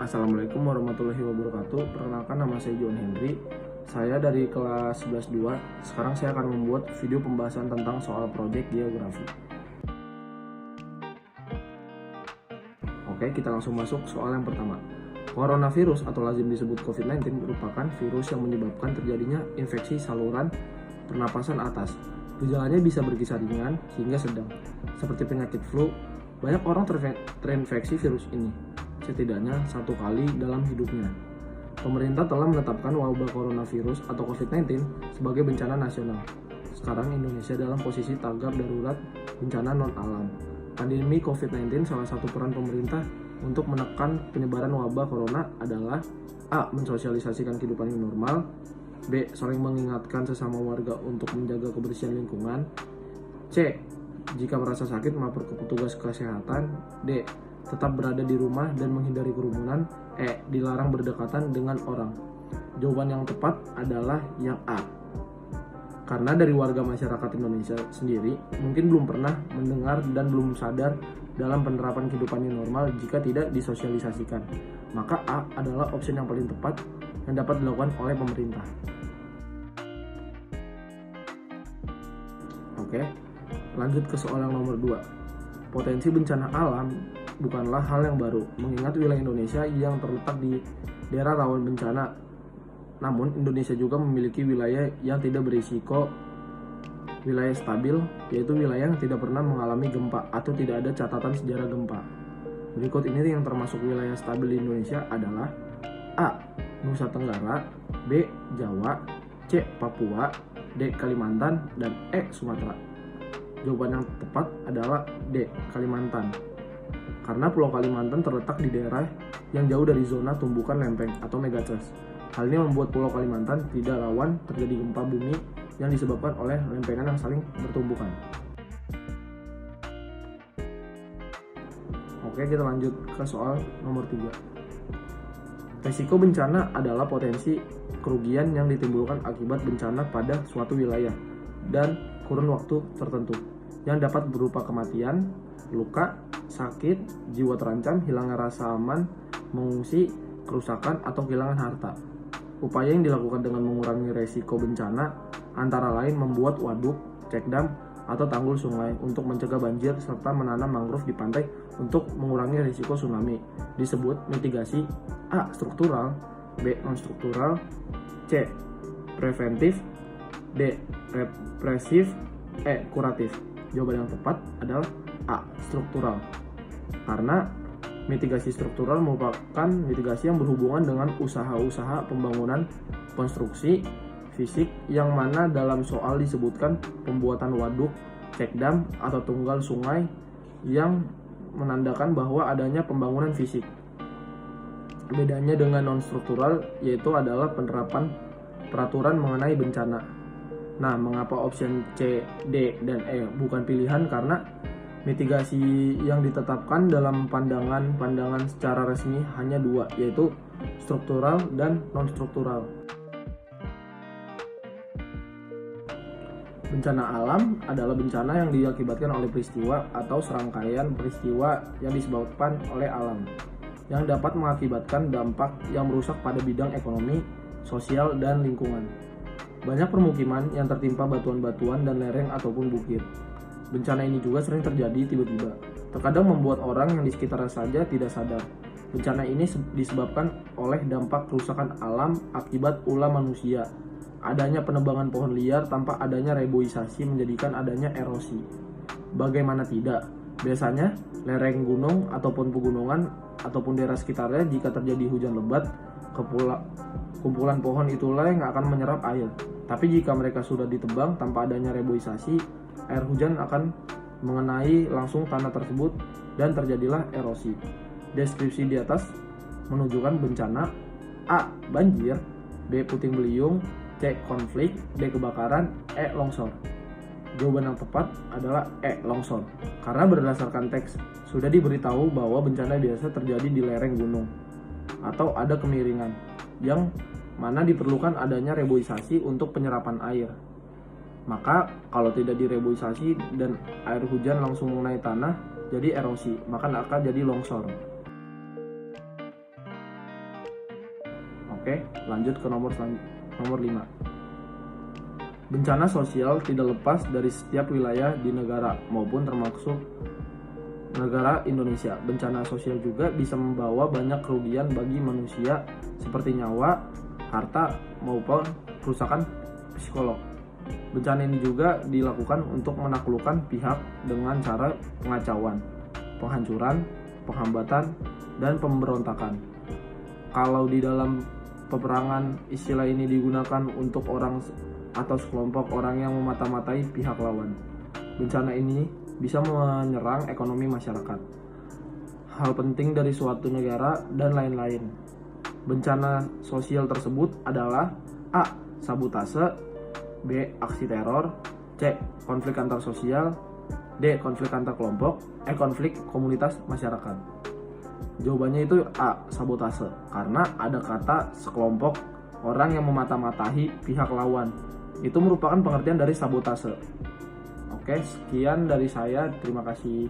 Assalamualaikum warahmatullahi wabarakatuh. Perkenalkan, nama saya John Henry. Saya dari kelas 11-2. Sekarang saya akan membuat video pembahasan tentang soal proyek geografi. Oke, kita langsung masuk soal yang pertama. Coronavirus atau lazim disebut COVID-19 merupakan virus yang menyebabkan terjadinya infeksi saluran pernapasan atas. Gejalanya bisa berkisar ringan hingga sedang, seperti penyakit flu. Banyak orang terinfeksi virus ini, setidaknya satu kali dalam hidupnya. Pemerintah telah menetapkan wabah coronavirus atau COVID-19 sebagai bencana nasional. Sekarang Indonesia dalam posisi tanggap darurat bencana non-alam. Pandemi COVID-19, salah satu peran pemerintah untuk menekan penyebaran wabah corona adalah A. Mensosialisasikan kehidupan yang normal, B. Saling mengingatkan sesama warga untuk menjaga kebersihan lingkungan, C. Jika merasa sakit, melapor ke petugas kesehatan, D. Tetap berada di rumah dan menghindari kerumunan, E. Dilarang berdekatan dengan orang. Jawaban yang tepat adalah yang A. Karena dari warga masyarakat Indonesia sendiri mungkin belum pernah mendengar dan belum sadar dalam penerapan kehidupan yang normal jika tidak disosialisasikan. Maka A adalah opsi yang paling tepat yang dapat dilakukan oleh pemerintah. Oke, lanjut ke soal yang nomor 2. Potensi bencana alam bukanlah hal yang baru, mengingat wilayah Indonesia yang terletak di daerah rawan bencana. Namun, Indonesia juga memiliki wilayah yang tidak berisiko wilayah stabil, yaitu wilayah yang tidak pernah mengalami gempa atau tidak ada catatan sejarah gempa. Berikut ini yang termasuk wilayah stabil di Indonesia adalah A. Nusa Tenggara, B. Jawa, C. Papua, D. Kalimantan, dan E. Sumatera. Jawaban yang tepat adalah D. Kalimantan. Karena Pulau Kalimantan terletak di daerah yang jauh dari zona tumbukan lempeng atau megatrust. Hal ini membuat Pulau Kalimantan tidak rawan terjadi gempa bumi yang disebabkan oleh lempengan yang saling bertumbukan. Oke, kita lanjut ke soal nomor 3. Risiko bencana adalah potensi kerugian yang ditimbulkan akibat bencana pada suatu wilayah dan kurun waktu tertentu, yang dapat berupa kematian, luka, sakit, jiwa terancam, hilangnya rasa aman, mengungsi, kerusakan, atau kehilangan harta. Upaya yang dilakukan dengan mengurangi resiko bencana antara lain membuat waduk, cekdam, atau tanggul sungai untuk mencegah banjir serta menanam mangrove di pantai untuk mengurangi risiko tsunami. Disebut mitigasi. A. Struktural, B. Non-struktural, C. Preventif, D. Represif, E. Kuratif. Jawaban yang tepat adalah A. Struktural. Karena mitigasi struktural merupakan mitigasi yang berhubungan dengan usaha-usaha pembangunan konstruksi fisik yang mana dalam soal disebutkan pembuatan waduk, cekdam, atau tunggal sungai yang menandakan bahwa adanya pembangunan fisik. Bedanya dengan non-struktural yaitu adalah penerapan peraturan mengenai bencana. Nah, mengapa opsi C, D, dan E bukan pilihan? Karena mitigasi yang ditetapkan dalam pandangan secara resmi hanya dua, yaitu struktural dan non-struktural. Bencana alam adalah bencana yang diakibatkan oleh peristiwa atau serangkaian peristiwa yang disebabkan oleh alam, yang dapat mengakibatkan dampak yang merusak pada bidang ekonomi, sosial, dan lingkungan. Banyak permukiman yang tertimpa batuan-batuan dan lereng ataupun bukit. Bencana ini juga sering terjadi tiba-tiba, terkadang membuat orang yang di sekitarnya saja tidak sadar. Bencana ini disebabkan oleh dampak kerusakan alam akibat ulah manusia, adanya penebangan pohon liar tanpa adanya reboisasi menjadikan adanya erosi. Bagaimana tidak? Biasanya lereng gunung ataupun pegunungan ataupun daerah sekitarnya jika terjadi hujan lebat, kumpulan pohon itulah yang akan menyerap air. Tapi jika mereka sudah ditebang tanpa adanya reboisasi, air hujan akan mengenai langsung tanah tersebut dan terjadilah erosi. Deskripsi di atas menunjukkan bencana: A. Banjir, B. Puting beliung, C. Konflik, D. Kebakaran, E. Longsor. Jawaban yang tepat adalah E. Longsor. Karena berdasarkan teks sudah diberitahu bahwa bencana biasa terjadi di lereng gunung atau ada kemiringan yang mana diperlukan adanya reboisasi untuk penyerapan air. Maka kalau tidak direboisasi dan air hujan langsung mengenai tanah, jadi erosi, maka akan jadi longsor. Oke, lanjut ke nomor 5. Bencana sosial tidak lepas dari setiap wilayah di negara maupun termasuk negara Indonesia. Bencana sosial juga bisa membawa banyak kerugian bagi manusia seperti nyawa, harta, maupun kerusakan psikolog. Bencana ini juga dilakukan untuk menaklukkan pihak dengan cara pengacauan, penghancuran, penghambatan, dan pemberontakan. Kalau di dalam peperangan, istilah ini digunakan untuk orang atau sekelompok orang yang memata-matai pihak lawan. Bencana ini bisa menyerang ekonomi masyarakat, hal penting dari suatu negara, dan lain-lain. Bencana sosial tersebut adalah A. Sabotase, B. Aksi teror, C. Konflik antar sosial, D. Konflik antar kelompok, konflik komunitas masyarakat. Jawabannya itu A. Sabotase, karena ada kata sekelompok orang yang memata-matai pihak lawan. Itu merupakan pengertian dari sabotase. Oke, sekian dari saya. Terima kasih.